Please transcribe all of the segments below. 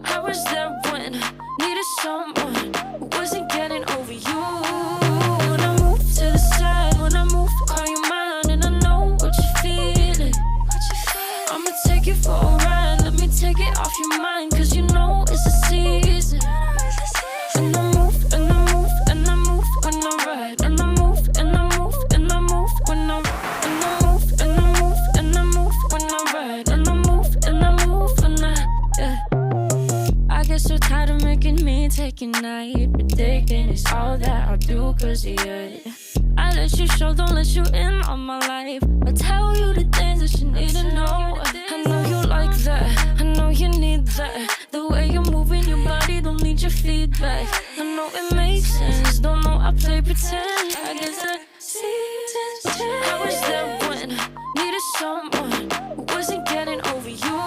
I was there when I needed someone who wasn't getting over you. When I move to the side, when I move, call you mine, and I know what you're feeling. I'ma take you for a ride, let me take it off your mind, cause you know it's a season. And I move, and I move, and I move when I ride, and I move, and I move, and I move when I move, and I move, and I move when I ride, and I move, and I move when I get so tired of making me take your night, but thinking it's all that I'll do cause of you. I let you show, don't let you in on my life. I tell you the things that you need to know. I know you like that, I know you need that. The way you're moving your body, don't need your feedback. I know it makes sense, don't know I play pretend. I guess that seasons change. I was there when I needed someone who wasn't getting over you.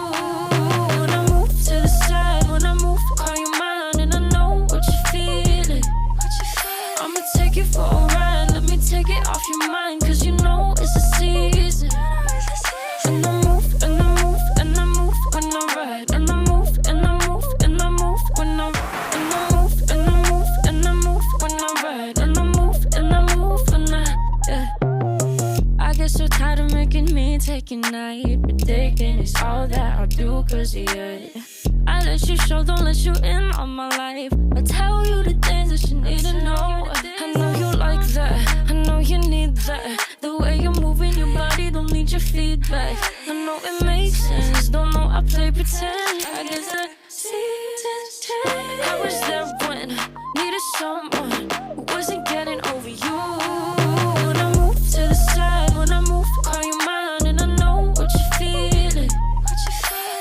When I move to the side, when I move, call you mine, and I know what you're feeling. I'ma take you for a ride, let me take it off your mind, cause you know it's a season. And I move, and I move, and I move when I ride, and I move, and I move, and I move when I move, and I move, and I move when I ride, and I move, and I move when I get so tired of making me take your night, but thinking it's all that I'll do cause of you. I let you show, don't let you in on my life. I tell you the things that you need to know. I know you like that, I know you need that. The way you're moving your body, don't need your feedback. I know it makes sense, don't know I play pretend. I guess that seasons change. I was there when I needed someone who wasn't getting over you. When I move to the side, when I move, call you mine, and I know what you're feeling.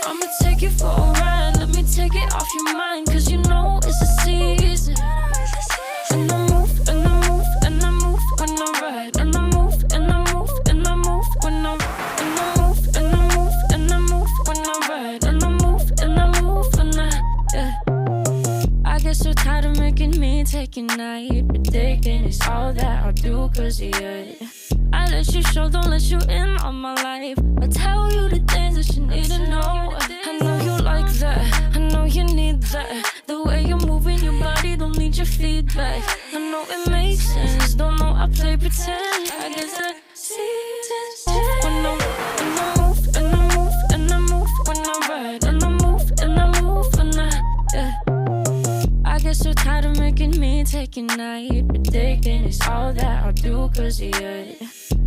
I'ma take you for a ride, let me take it off your mind, cause you know it's a season. And I move, and I move, and I move when I ride, and I move, and I move, and I move when I move, and I move, and I move when I ride, and I move, and I move when I get so tired of making me take your night, but thinking it's all that I'll do cause of you. I let you show, don't let you in on my life. I tell you the things that you need to know. I know you like that, I know you need that. The way you're moving your body, don't need your feedback. I know it makes sense, don't know I play pretend. I guess that seasons change. When I move, and I move, and I move when I ride, and I move, and I move when I get so tired of making me take your night, but thinking it's all that I'll do cause of you.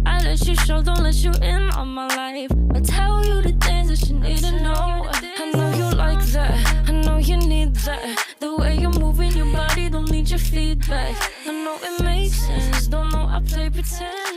I let you show, don't let you in on my life. I tell you the things that you need to know. I know you like that, I know you need that. The way you're moving your body, don't need your feedback. I know it makes sense, don't know I play pretend.